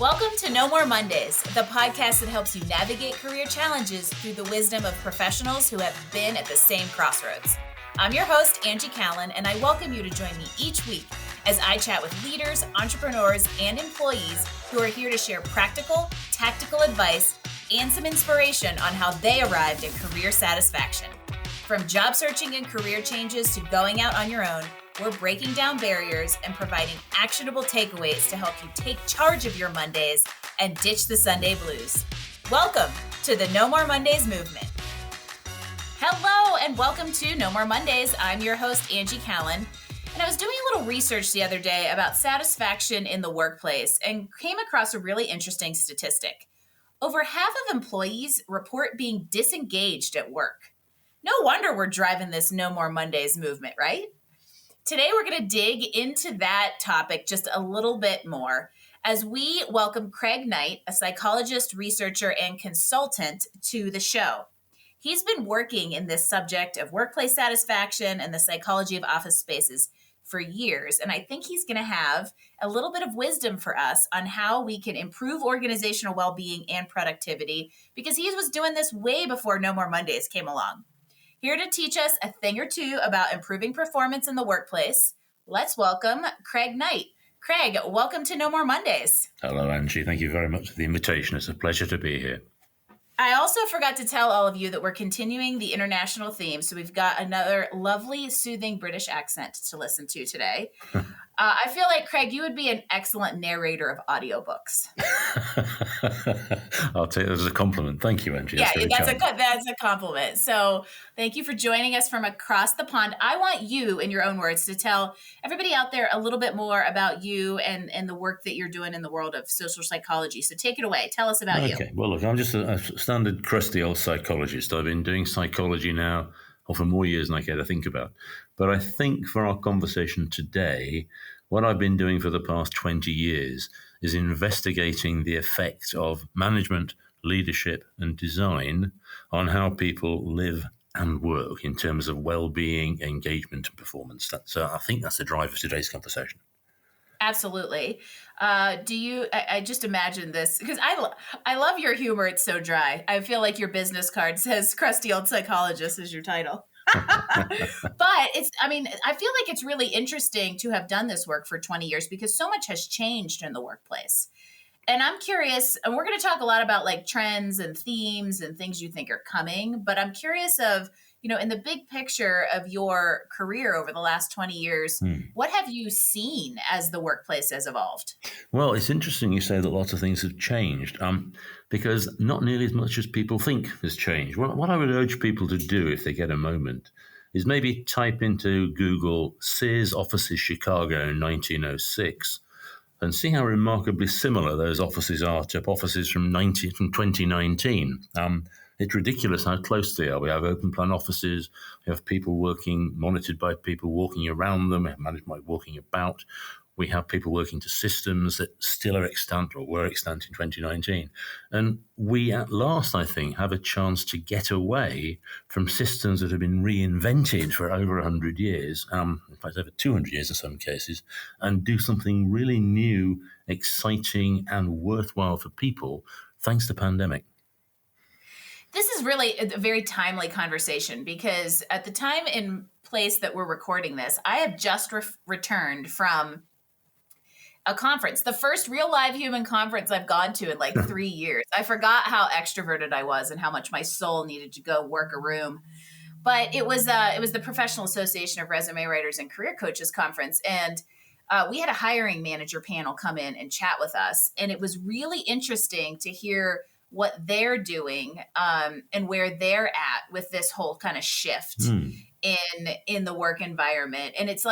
Welcome to No More Mondays, the podcast that helps you navigate career challenges through the wisdom of professionals who have been at the same crossroads. I'm your host, Angie Callan, and I welcome you to join me each week as I chat with leaders, entrepreneurs, and employees who are here to share practical, tactical advice and some inspiration on how they arrived at career satisfaction. From job searching and career changes to going out on your own, we're breaking down barriers and providing actionable takeaways to help you take charge of your Mondays and ditch the Sunday blues. Welcome to the No More Mondays movement. Hello and welcome to No More Mondays. I'm your host, Angie Callan, and I was doing a little research the other day about satisfaction in the workplace and came across a really interesting statistic. Over half of employees report being disengaged at work. No wonder we're driving this No More Mondays movement, right? Today, we're going to dig into that topic just a little bit more as we welcome Craig Knight, a psychologist, researcher, and consultant to the show. He's been working in this subject of workplace satisfaction and the psychology of office spaces for years, and I think he's going to have a little bit of wisdom for us on how we can improve organizational well-being and productivity, because he was doing this way before No More Mondays came along. Here to teach us a thing or two about improving performance in the workplace, let's welcome Craig Knight. Craig, welcome to No More Mondays. Hello, Angie. Thank you very much for the invitation. It's a pleasure to be here. I also forgot to tell all of you that we're continuing the international theme, so we've got another lovely, soothing British accent to listen to today. I feel like, Craig, you would be an excellent narrator of audiobooks. I'll take that as a compliment. Thank you, Angie. That's a compliment. So thank you for joining us from across the pond. I want you, in your own words, to tell everybody out there a little bit more about you and the work that you're doing in the world of social psychology. So take it away. Tell us about you. Okay. Well, look, I'm just a standard crusty old psychologist. I've been doing psychology now for more years than I care to think about. But I think for our conversation today, what I've been doing for the past 20 years is investigating the effect of management, leadership, and design on how people live and work in terms of well-being, engagement, and performance. I think that's the drive of today's conversation. Absolutely. I just imagine this because I love your humor. It's so dry. I feel like your business card says crusty old psychologist is your title. But I feel like it's really interesting to have done this work for 20 years because so much has changed in the workplace. And I'm curious, and we're going to talk a lot about like trends and themes and things you think are coming, but I'm curious of, in the big picture of your career over the last 20 years, what have you seen as the workplace has evolved? Well, it's interesting you say that lots of things have changed because not nearly as much as people think has changed. What I would urge people to do if they get a moment is maybe type into Google Sears offices Chicago in 1906 and see how remarkably similar those offices are to offices from 2019. It's ridiculous how close they are. We have open plan offices. We have people working, monitored by people walking around them. We have management walking about. We have people working to systems that still are extant or were extant in 2019. And we at last, I think, have a chance to get away from systems that have been reinvented for over 100 years, in fact, over 200 years in some cases, and do something really new, exciting, and worthwhile for people, thanks to the pandemic. This is really a very timely conversation because at the time and place that we're recording this, I have just returned from a conference, the first real live human conference I've gone to in like 3 years. I forgot how extroverted I was and how much my soul needed to go work a room. But it was the Professional Association of Resume Writers and Career Coaches conference. And we had a hiring manager panel come in and chat with us. And it was really interesting to hear what they're doing and where they're at with this whole kind of shift in the work environment. And it's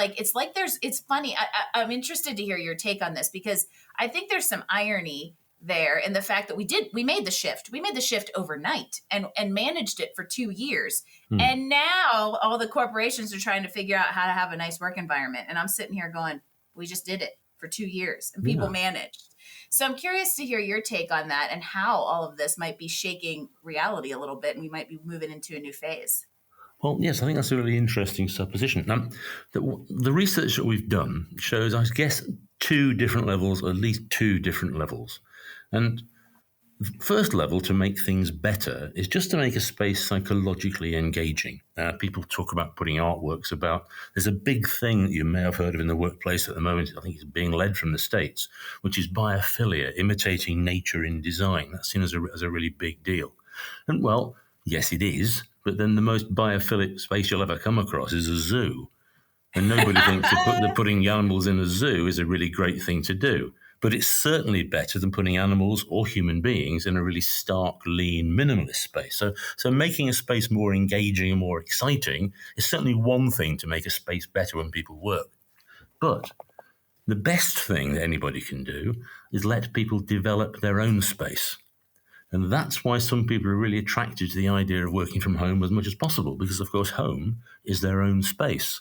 funny. I'm interested to hear your take on this because I think there's some irony there in the fact that we made the shift. We made the shift overnight and managed it for 2 years. And now all the corporations are trying to figure out how to have a nice work environment. And I'm sitting here going, we just did it for 2 years and people managed. So I'm curious to hear your take on that and how all of this might be shaking reality a little bit and we might be moving into a new phase. Well, yes, I think that's a really interesting supposition. The research that we've done shows, I guess, two different levels, at least two different levels. And first level to make things better is just to make a space psychologically engaging. People talk about putting artworks about. There's a big thing that you may have heard of in the workplace at the moment. I think it's being led from the States, which is biophilia, imitating nature in design. That's seen as a really big deal. And well, yes, it is. But then the most biophilic space you'll ever come across is a zoo. And nobody thinks that putting animals in a zoo is a really great thing to do. But it's certainly better than putting animals or human beings in a really stark, lean, minimalist space. So making a space more engaging and more exciting is certainly one thing to make a space better when people work. But the best thing that anybody can do is let people develop their own space. And that's why some people are really attracted to the idea of working from home as much as possible, because, of course, home is their own space.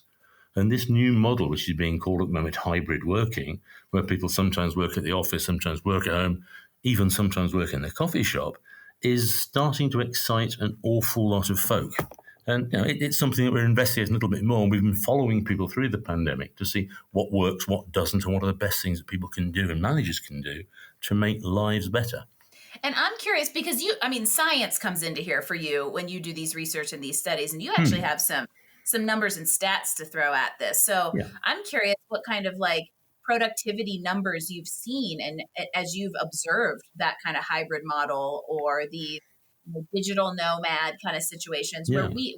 And this new model, which is being called at the moment hybrid working, where people sometimes work at the office, sometimes work at home, even sometimes work in their coffee shop, is starting to excite an awful lot of folk. And it's something that we're investigating a little bit more. And we've been following people through the pandemic to see what works, what doesn't, and what are the best things that people can do and managers can do to make lives better. And I'm curious because science comes into here for you when you do these research and these studies, and you actually have some numbers and stats to throw at this. So yeah. I'm curious what kind of productivity numbers you've seen and as you've observed that kind of hybrid model or the digital nomad kind of situations where we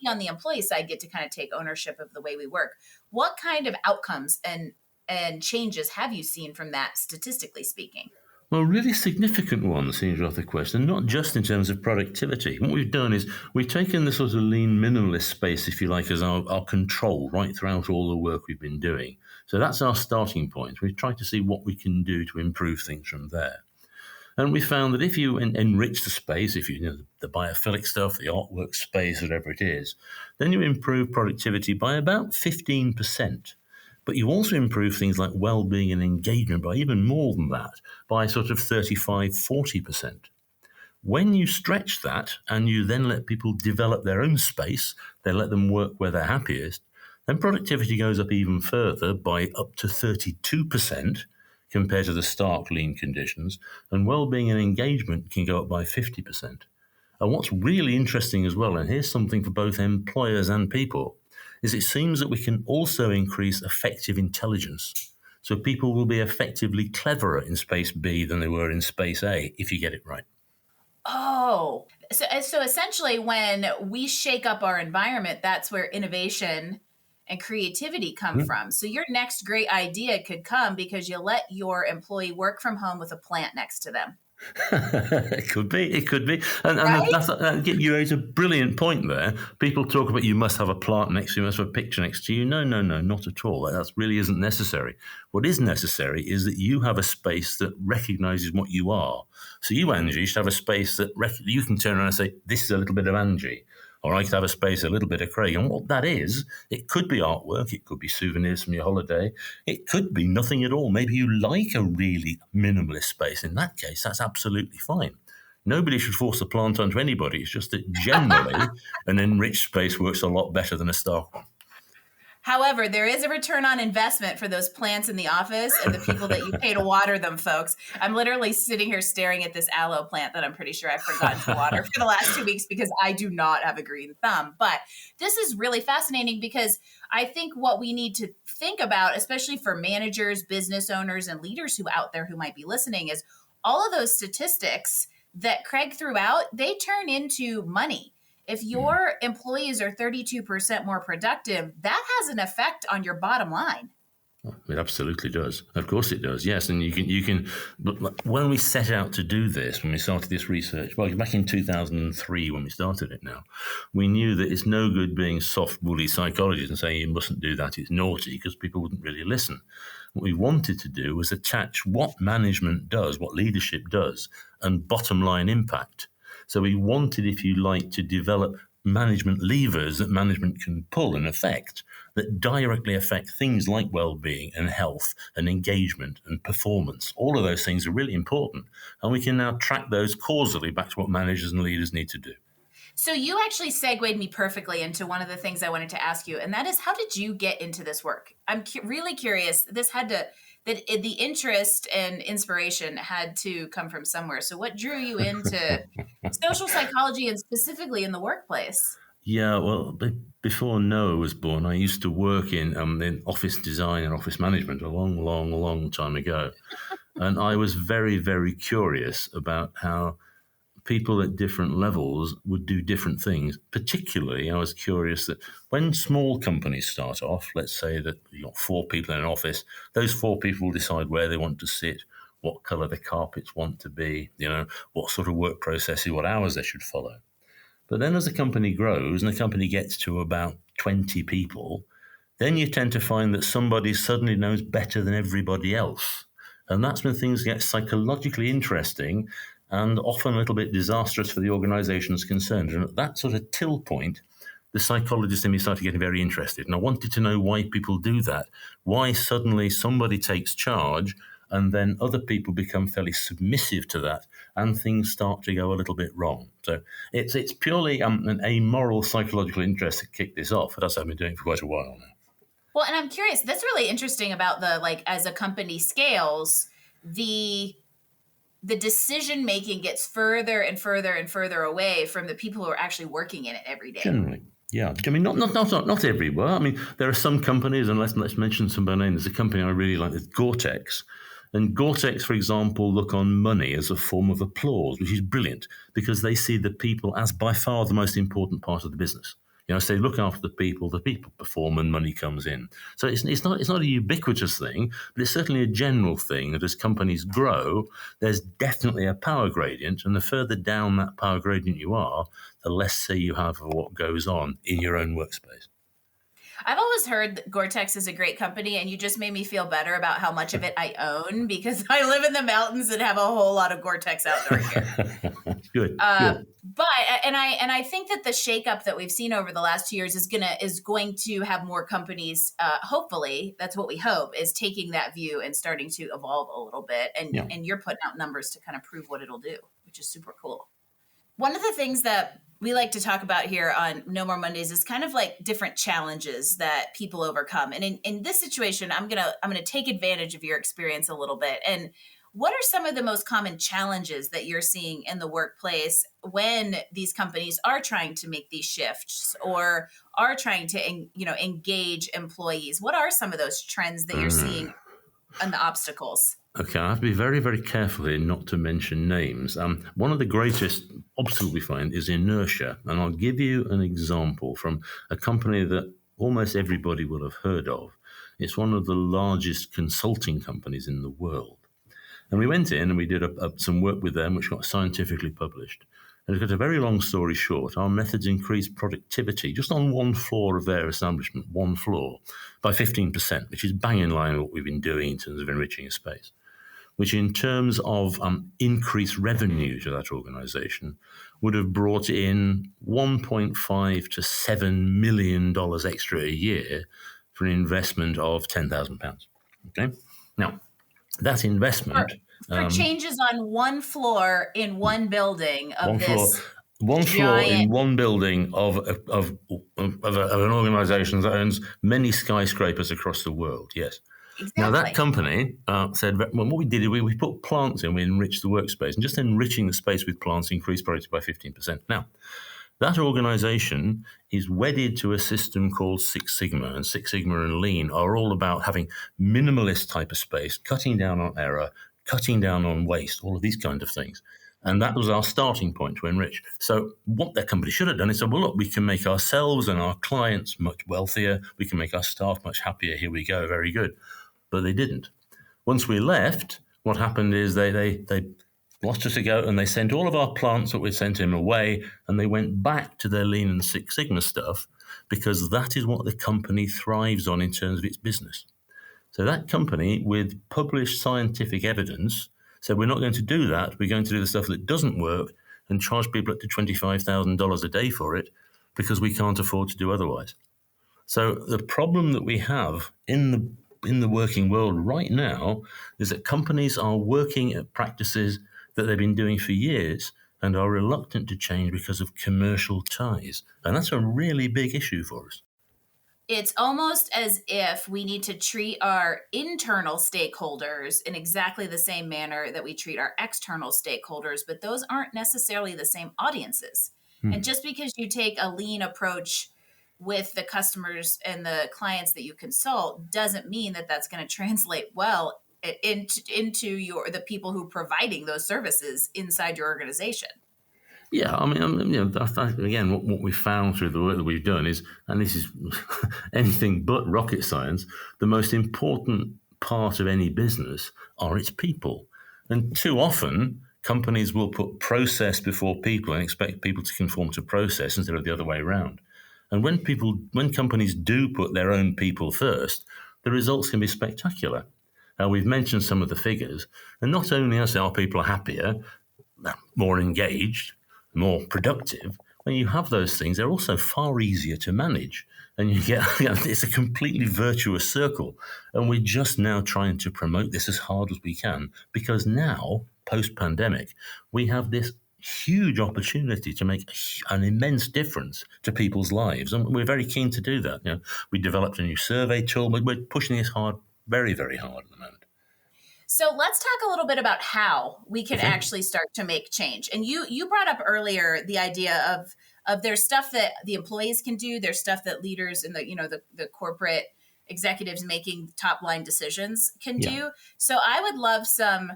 on the employee side get to kind of take ownership of the way we work. What kind of outcomes and changes have you seen from that, statistically speaking? Well, really significant ones, seems to the question, not just in terms of productivity. What we've done is we've taken the sort of lean minimalist space, if you like, as our control right throughout all the work we've been doing. So that's our starting point. We've tried to see what we can do to improve things from there. And we found that if you enrich the space, if the biophilic stuff, the artwork space, whatever it is, then you improve productivity by about 15%. But you also improve things like well-being and engagement by even more than that, by sort of 35, 40%. When you stretch that and you then let people develop their own space, they let them work where they're happiest, then productivity goes up even further by up to 32% compared to the stark lean conditions, and well-being and engagement can go up by 50%. And what's really interesting as well, and here's something for both employers and people, is it seems that we can also increase effective intelligence. So people will be effectively cleverer in space B than they were in space A if you get it right. Oh, so essentially when we shake up our environment, that's where innovation and creativity come from. So your next great idea could come because you let your employee work from home with a plant next to them. It could be. And right? You raise a brilliant point there. People talk about you must have a plant next to you, you must have a picture next to you. No, not at all. That really isn't necessary. What is necessary is that you have a space that recognizes what you are. So you, Angie, should have a space that you can turn around and say, this is a little bit of Angie. Or I could have a space, a little bit of Craig. And what that is, it could be artwork. It could be souvenirs from your holiday. It could be nothing at all. Maybe you like a really minimalist space. In that case, that's absolutely fine. Nobody should force a plant onto anybody. It's just that generally an enriched space works a lot better than a stark one. However, there is a return on investment for those plants in the office and the people that you pay to water them, folks. I'm literally sitting here staring at this aloe plant that I'm pretty sure I've forgotten to water for the last 2 weeks because I do not have a green thumb. But this is really fascinating because I think what we need to think about, especially for managers, business owners, and leaders out there who might be listening, is all of those statistics that Craig threw out, they turn into money. If your employees are 32% more productive, that has an effect on your bottom line. It absolutely does. Of course it does. Yes. And you can, but when we set out to do this, when we started this research, well, back in 2003, when we started it now, we knew that it's no good being soft, woolly psychologists and saying you mustn't do that, it's naughty, because people wouldn't really listen. What we wanted to do was attach what management does, what leadership does, and bottom line impact. So we wanted, if you like, to develop management levers that management can pull and affect that directly affect things like well-being and health and engagement and performance. All of those things are really important. And we can now track those causally back to what managers and leaders need to do. So you actually segued me perfectly into one of the things I wanted to ask you, and that is, how did you get into this work? I'm really curious. The interest and inspiration had to come from somewhere. So what drew you into social psychology and specifically in the workplace? Yeah, well, before Noah was born, I used to work in office design and office management a long, long, long time ago. And I was very, very curious about how people at different levels would do different things. Particularly, I was curious that when small companies start off, let's say that you've got 4 people in an office, those 4 people will decide where they want to sit, what color the carpets want to be, what sort of work processes, what hours they should follow. But then as the company grows and the company gets to about 20 people, then you tend to find that somebody suddenly knows better than everybody else. And that's when things get psychologically interesting and often a little bit disastrous for the organizations concerned. And at that sort of till point, the psychologists in me started getting very interested. And I wanted to know why people do that, why suddenly somebody takes charge and then other people become fairly submissive to that and things start to go a little bit wrong. So it's purely an amoral psychological interest that kicked this off. But that's what I've been doing for quite a while now. Well, and I'm curious, that's really interesting about as a company scales, the decision making gets further and further and further away from the people who are actually working in it every day. Generally, yeah. I mean, not everywhere. I mean, there are some companies, and let's mention some by name. There's a company I really like, it's Gore-Tex. And Gore-Tex, for example, look on money as a form of applause, which is brilliant because they see the people as by far the most important part of the business. So they look after the people perform and money comes in. So it's not a ubiquitous thing, but it's certainly a general thing that as companies grow, there's definitely a power gradient. And the further down that power gradient you are, the less say you have of what goes on in your own workspace. I've always heard that Gore-Tex is a great company, and you just made me feel better about how much of it I own because I live in the mountains and have a whole lot of Gore-Tex outdoor gear. Good. But I think that the shakeup that we've seen over the last 2 years is going to have more companies. Hopefully, that's what we hope, is taking that view and starting to evolve a little bit. And you're putting out numbers to kind of prove what it'll do, which is super cool. One of the things that we like to talk about here on No More Mondays is kind of like different challenges that people overcome. And in this situation, I'm gonna take advantage of your experience a little bit. And what are some of the most common challenges that you're seeing in the workplace when these companies are trying to make these shifts or are trying to engage employees? What are some of those trends that you're seeing and the obstacles? Okay, I have to be very, very careful here not to mention names. One of the greatest obstacles we find is inertia. And I'll give you an example from a company that almost everybody will have heard of. It's one of the largest consulting companies in the world. And we went in and we did some work with them, which got scientifically published. And to cut a very long story short, our methods increased productivity just on one floor of their establishment, one floor, by 15%, which is bang in line with what we've been doing in terms of enriching a space, which in terms of increased revenue to that organization would have brought in $1.5 to $7 million extra a year for an investment of £10,000. Okay? Now, that investment... For changes on one floor in one building of one floor in one building of an organization that owns many skyscrapers across the world, yes. Exactly. Now, that company said, well, what we did is we put plants in, we enriched the workspace, and just enriching the space with plants increased productivity by 15%. Now, that organization is wedded to a system called Six Sigma, and Six Sigma and Lean are all about having minimalist type of space, cutting down on error, cutting down on waste, all of these kind of things. And that was our starting point to enrich. So what that company should have done is said, well, look, we can make ourselves and our clients much wealthier. We can make our staff much happier. Here we go. Very good. But they didn't. Once we left, what happened is they lost us to go and they sent all of our plants that we sent him away and they went back to their Lean and Six Sigma stuff because that is what the company thrives on in terms of its business. So that company, with published scientific evidence, said we're not going to do that. We're going to do the stuff that doesn't work and charge people up to $25,000 a day for it because we can't afford to do otherwise. So the problem that we have in the working world right now is that companies are working at practices that they've been doing for years and are reluctant to change because of commercial ties. And that's a really big issue for us. It's almost as if we need to treat our internal stakeholders in exactly the same manner that we treat our external stakeholders, but those aren't necessarily the same audiences. And just because you take a lean approach with the customers and the clients that you consult doesn't mean that that's going to translate well into the people who are providing those services inside your organization. Yeah, I mean, again, what we found through the work that we've done is, and this is anything but rocket science, the most important part of any business are its people. And too often, companies will put process before people and expect people to conform to process instead of the other way around. And when companies do put their own people first, the results can be spectacular. We've mentioned some of the figures, and not only are people happier, more engaged, more productive, when you have those things, they're also far easier to manage. And you get, it's a completely virtuous circle. And we're just now trying to promote this as hard as we can because now, post pandemic, we have this huge opportunity to make an immense difference to people's lives. And we're very keen to do that. We developed a new survey tool. We're pushing this hard, very, very hard at the moment. So let's talk a little bit about how we can Okay. actually start to make change. And you brought up earlier the idea of there's stuff that the employees can do, there's stuff that leaders and the corporate executives making top line decisions can do. So I would love some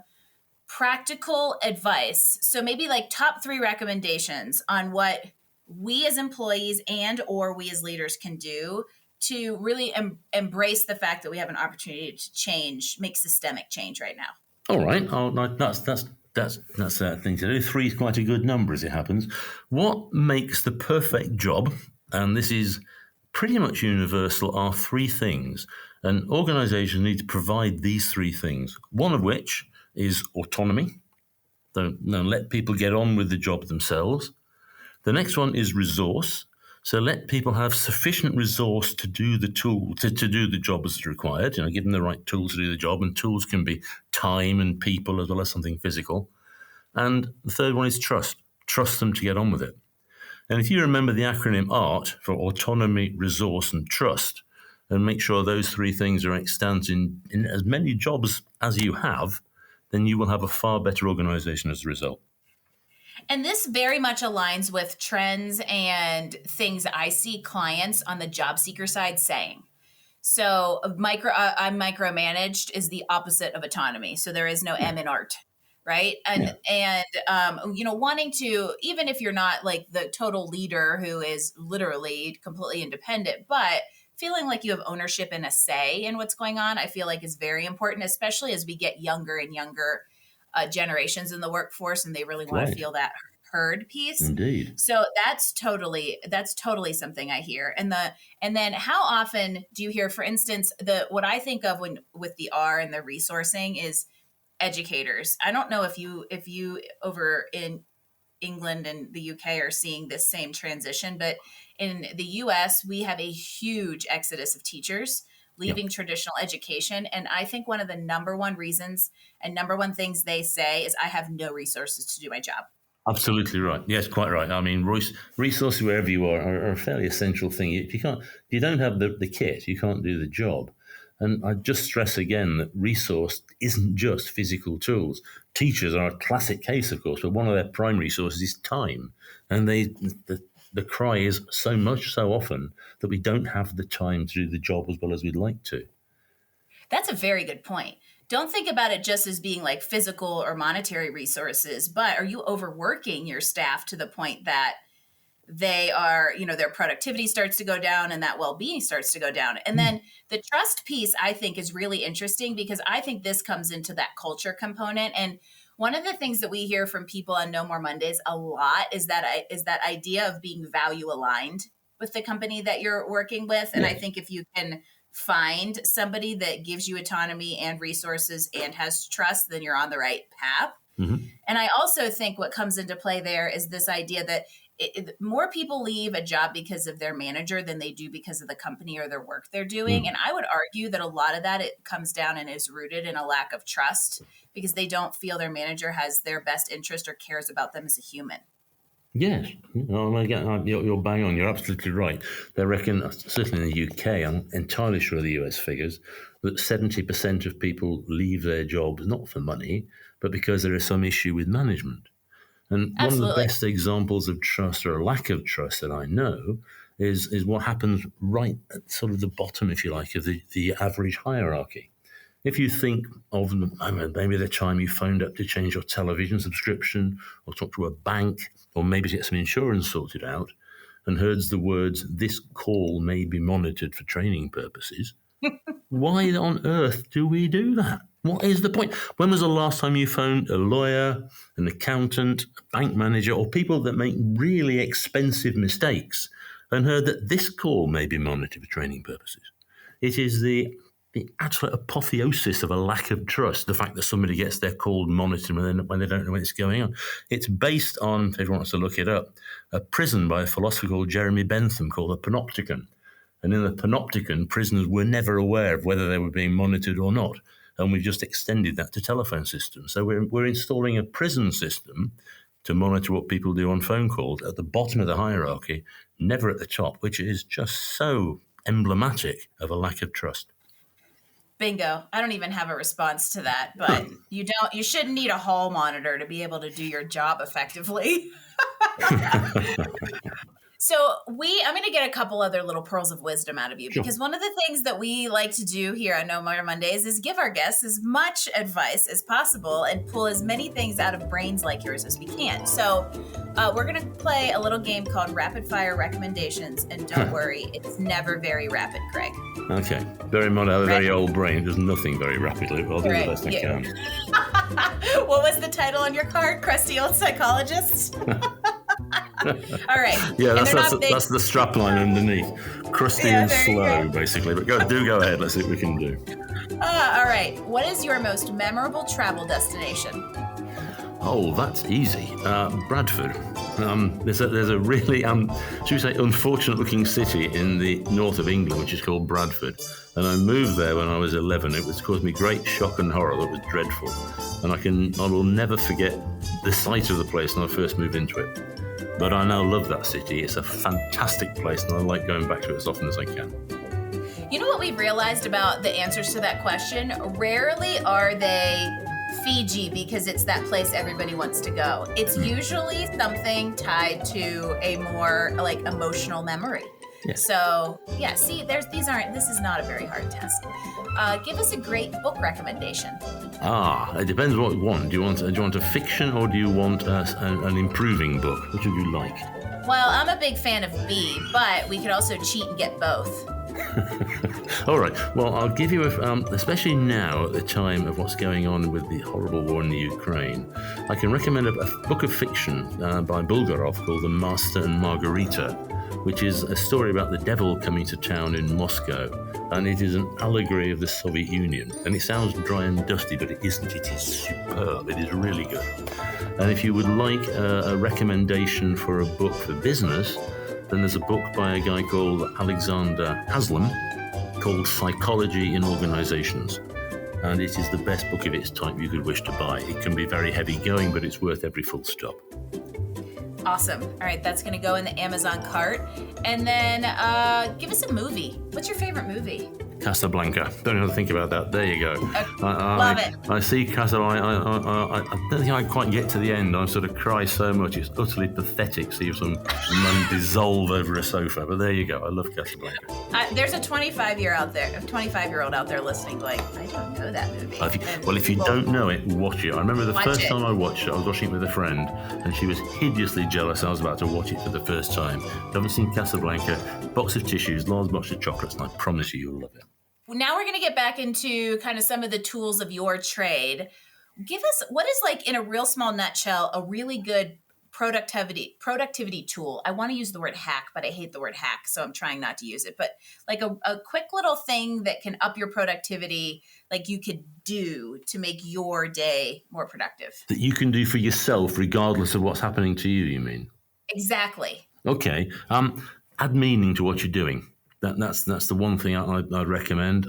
practical advice. So maybe like top 3 recommendations on what we as employees and or we as leaders can do to really embrace the fact that we have an opportunity to change, make systemic change right now. All right. That's that thing to do. 3 is quite a good number as it happens. What makes the perfect job, and this is pretty much universal, are 3 things. And organizations need to provide these 3 things, one of which is autonomy. Don't let people get on with the job themselves. The next one is resource. So let people have sufficient resource to do the to do the job as required. Give them the right tools to do the job, and tools can be time and people as well as something physical. And the third one is trust. Trust them to get on with it. And if you remember the acronym ART for autonomy, resource, and trust, and make sure those 3 things are extant in as many jobs as you have, then you will have a far better organization as a result. And this very much aligns with trends and things I see clients on the job seeker side saying. So I'm micromanaged is the opposite of autonomy. So there is no M in art, right? And wanting to, even if you're not like the total leader who is literally completely independent, but feeling like you have ownership and a say in what's going on, I feel like is very important, especially as we get younger and younger generations in the workforce, and they really want to feel that heard piece. Indeed. So that's totally something I hear. And then how often do you hear, for instance, what I think of with the R and the resourcing is educators. I don't know if you over in England and the UK are seeing this same transition, but in the US, we have a huge exodus of teachers leaving traditional education. And I think one of the number one reasons and number one things they say is, I have no resources to do my job. Absolutely right. Yes, quite right. I mean, resources wherever you are a fairly essential thing. If you don't have the kit, you can't do the job. And I just stress again that resource isn't just physical tools. Teachers are a classic case, of course, but one of their prime resources is time. And the cry is so often that we don't have the time to do the job as well as we'd like to. That's a very good point. Don't think about it just as being like physical or monetary resources, but are you overworking your staff to the point that they are, their productivity starts to go down and that well-being starts to go down? And then the trust piece, I think, is really interesting because I think this comes into that culture component. And one of the things that we hear from people on No More Mondays a lot is that idea of being value aligned with the company that you're working with. And I think if you can find somebody that gives you autonomy and resources and has trust, then you're on the right path. Mm-hmm. And I also think what comes into play there is this idea that more people leave a job because of their manager than they do because of the company or their work they're doing. And I would argue that a lot of that, it comes down and is rooted in a lack of trust because they don't feel their manager has their best interest or cares about them as a human. Yes, you're bang on. You're absolutely right. They reckon, certainly in the UK, I'm entirely sure of the US figures, that 70% of people leave their jobs not for money, but because there is some issue with management. And one of the Absolutely. best examples of trust or a lack of trust that I know is what happens right at sort of the bottom, if you like, of the average hierarchy. If you think of maybe the time you phoned up to change your television subscription or talk to a bank or maybe to get some insurance sorted out and heard the words, "This call may be monitored for training purposes," why on earth do we do that? What is the point? When was the last time you phoned a lawyer, an accountant, a bank manager, or people that make really expensive mistakes and heard that this call may be monitored for training purposes? It is the absolute apotheosis of a lack of trust, the fact that somebody gets their call monitored when they don't know what's going on. It's based on, if everyone wants to look it up, a prison by a philosopher called Jeremy Bentham called the Panopticon. And in the Panopticon, prisoners were never aware of whether they were being monitored or not. And we've just extended that to telephone systems. So we're installing a prison system to monitor what people do on phone calls at the bottom of the hierarchy, never at the top, which is just so emblematic of a lack of trust. Bingo. I don't even have a response to that, but you shouldn't need a hall monitor to be able to do your job effectively. So I'm going to get a couple other little pearls of wisdom out of you, because one of the things that we like to do here on No More Mondays is give our guests as much advice as possible and pull as many things out of brains like yours as we can. So we're going to play a little game called Rapid Fire Recommendations, and don't worry, it's never very rapid, Craig. Okay. Bear in mind I have a very old brain. There's nothing very rapidly, but I'll do the best I can. What was the title on your card? Crusty Old Psychologist? All right. Yeah, that's the strap line underneath. Crusty and slow, basically. But go ahead. Let's see what we can do. All right. What is your most memorable travel destination? Oh, that's easy. Bradford. There's a really, should we say, unfortunate-looking city in the north of England, which is called Bradford. And I moved there when I was 11. It was caused me great shock and horror. That was dreadful. And I will never forget the sight of the place when I first moved into it. But I now love that city. It's a fantastic place, and I like going back to it as often as I can. You know what we've realized about the answers to that question? Rarely are they Fiji because it's that place everybody wants to go. It's usually something tied to a more like emotional memory. Yeah. So yeah, see, this is not a very hard test. Give us a great book recommendation. It depends what you want. Do you want a fiction or do you want an improving book? Which would you like? Well, I'm a big fan of B, but we could also cheat and get both. All right. Well, I'll give you especially now at the time of what's going on with the horrible war in the Ukraine, I can recommend a book of fiction by Bulgakov called The Master and Margarita, which is a story about the devil coming to town in Moscow. And it is an allegory of the Soviet Union. And it sounds dry and dusty, but it isn't. It is superb. It is really good. And if you would like a recommendation for a book for business, then there's a book by a guy called Alexander Haslam called Psychology in Organizations. And it is the best book of its type you could wish to buy. It can be very heavy going, but it's worth every full stop. Awesome. All right, that's going to go in the Amazon cart. And then give us a movie. What's your favorite movie? Casablanca. Don't have to think about that. There you go. Love it. I see Casablanca. I don't think I quite get to the end. I sort of cry so much. It's utterly pathetic. See some man dissolve over a sofa. But there you go. I love Casablanca. There's a 25-year-old out there listening going, I don't know that movie. If you don't know it, watch it. I remember the first time I watched it, I was watching it with a friend, and she was hideously jealous I was about to watch it for the first time. If you haven't seen Casablanca, box of tissues, large box of chocolates, and I promise you'll love it. Now we're going to get back into kind of some of the tools of your trade. Give us, what is, like, in a real small nutshell, a really good productivity tool? I want to use the word hack, but I hate the word hack, so I'm trying not to use it. But like a quick little thing that can up your productivity, like you could do to make your day more productive. That you can do for yourself, regardless of what's happening to you, you mean? Exactly. Okay. Add meaning to what you're doing. That's the one thing I'd recommend.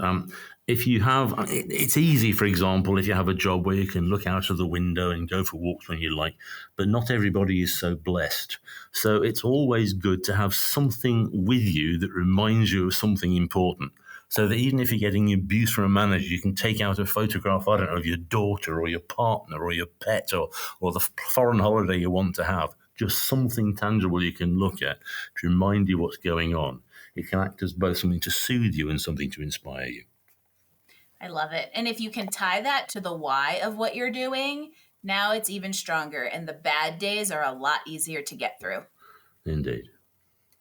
if you have, it's easy, for example, if you have a job where you can look out of the window and go for walks when you like, but not everybody is so blessed. So it's always good to have something with you that reminds you of something important. So that even if you're getting abuse from a manager, you can take out a photograph, I don't know, of your daughter or your partner or your pet or the foreign holiday you want to have. Just something tangible you can look at to remind you what's going on. It can act as both something to soothe you and something to inspire you. I love it. And if you can tie that to the why of what you're doing, now it's even stronger. And the bad days are a lot easier to get through. Indeed.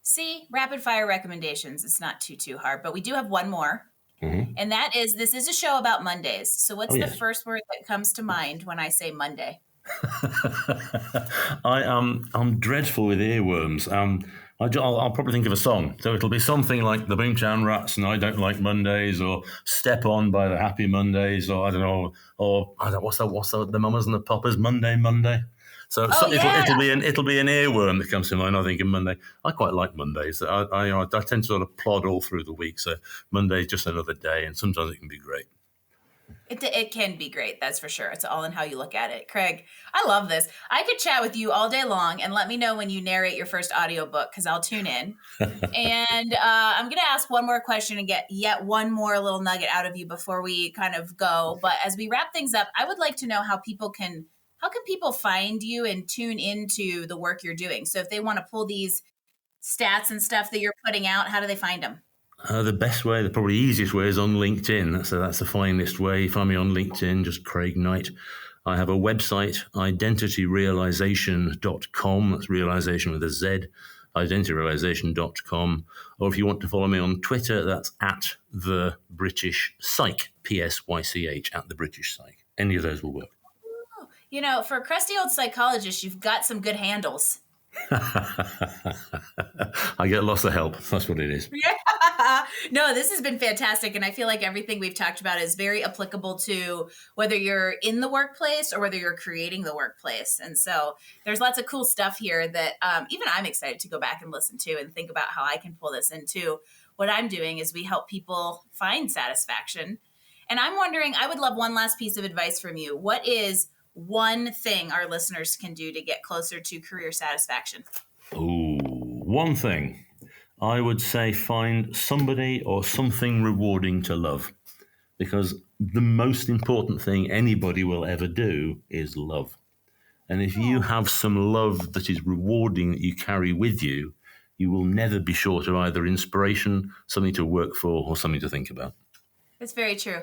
See, rapid fire recommendations. It's not too hard, but we do have one more. Mm-hmm. And that is, this is a show about Mondays. So what's the first word that comes to mind when I say Monday? I'm dreadful with earworms. I'll probably think of a song. So it'll be something like the Boomtown Rats and I Don't Like Mondays, or Step On by the Happy Mondays, or I don't know, what's the Mamas and the Papas, Monday. So it'll be an earworm that comes to mind. I think of Monday. I quite like Mondays. I tend to sort of plod all through the week. So Monday is just another day, and sometimes it can be great. It can be great, that's for sure. It's all in how you look at it. Craig, I love this. I could chat with you all day long, and let me know when you narrate your first audiobook, because I'll tune in. And I'm going to ask one more question and get yet one more little nugget out of you before we kind of go. But as we wrap things up, I would like to know how can people find you and tune into the work you're doing? So if they want to pull these stats and stuff that you're putting out, how do they find them? The best way, the probably easiest way, is on LinkedIn. So that's the finest way. You find me on LinkedIn, just Craig Knight. I have a website, identityrealization.com. That's realization with a Z, identityrealization.com. Or if you want to follow me on Twitter, that's at the British Psych, PSYCH, at the British Psych. Any of those will work. You know, for a crusty old psychologist, you've got some good handles. I get lots of help. That's what it is. Yeah. No, this has been fantastic. And I feel like everything we've talked about is very applicable to whether you're in the workplace or whether you're creating the workplace. And so there's lots of cool stuff here that even I'm excited to go back and listen to and think about how I can pull this into what I'm doing as we help people find satisfaction. And I'm wondering, I would love one last piece of advice from you. What is one thing our listeners can do to get closer to career satisfaction? Oh, one thing. I would say find somebody or something rewarding to love, because the most important thing anybody will ever do is love. And if you have some love that is rewarding that you carry with you, you will never be short of either inspiration, something to work for, or something to think about. It's very true.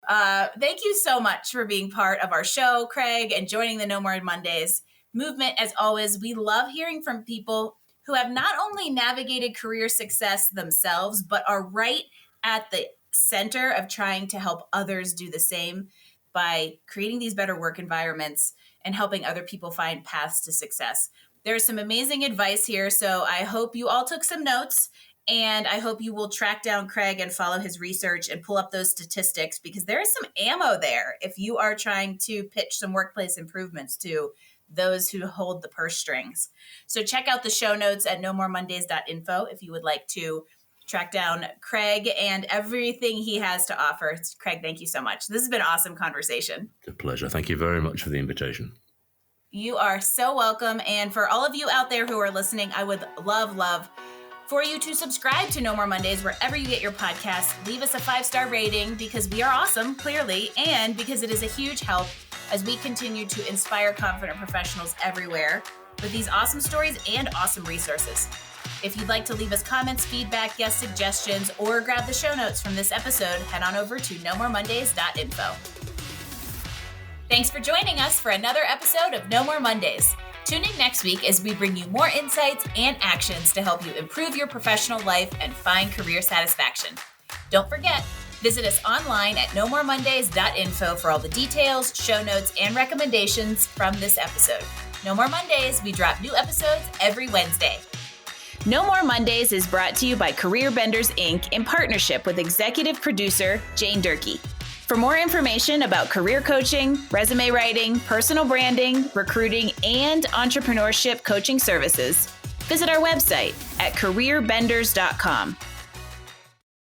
Thank you so much for being part of our show, Craig, and joining the No More Mondays movement. As always, we love hearing from people who have not only navigated career success themselves, but are right at the center of trying to help others do the same by creating these better work environments and helping other people find paths to success. There's some amazing advice here, so I hope you all took some notes. And I hope you will track down Craig and follow his research and pull up those statistics, because there is some ammo there if you are trying to pitch some workplace improvements to those who hold the purse strings. So check out the show notes at nomoremondays.info if you would like to track down Craig and everything he has to offer. Craig, thank you so much. This has been an awesome conversation. It's a pleasure. Thank you very much for the invitation. You are so welcome. And for all of you out there who are listening, I would love for you to subscribe to No More Mondays wherever you get your podcasts. Leave us a 5-star rating, because we are awesome, clearly, and because it is a huge help as we continue to inspire confident professionals everywhere with these awesome stories and awesome resources. If you'd like to leave us comments, feedback, guest suggestions, or grab the show notes from this episode, head on over to nomoremondays.info. Thanks for joining us for another episode of No More Mondays. Tune in next week as we bring you more insights and actions to help you improve your professional life and find career satisfaction. Don't forget, visit us online at nomoremondays.info for all the details, show notes, and recommendations from this episode. No More Mondays, we drop new episodes every Wednesday. No More Mondays is brought to you by Career Benders, Inc. in partnership with executive producer Jane Durkee. For more information about career coaching, resume writing, personal branding, recruiting, and entrepreneurship coaching services, visit our website at careerbenders.com.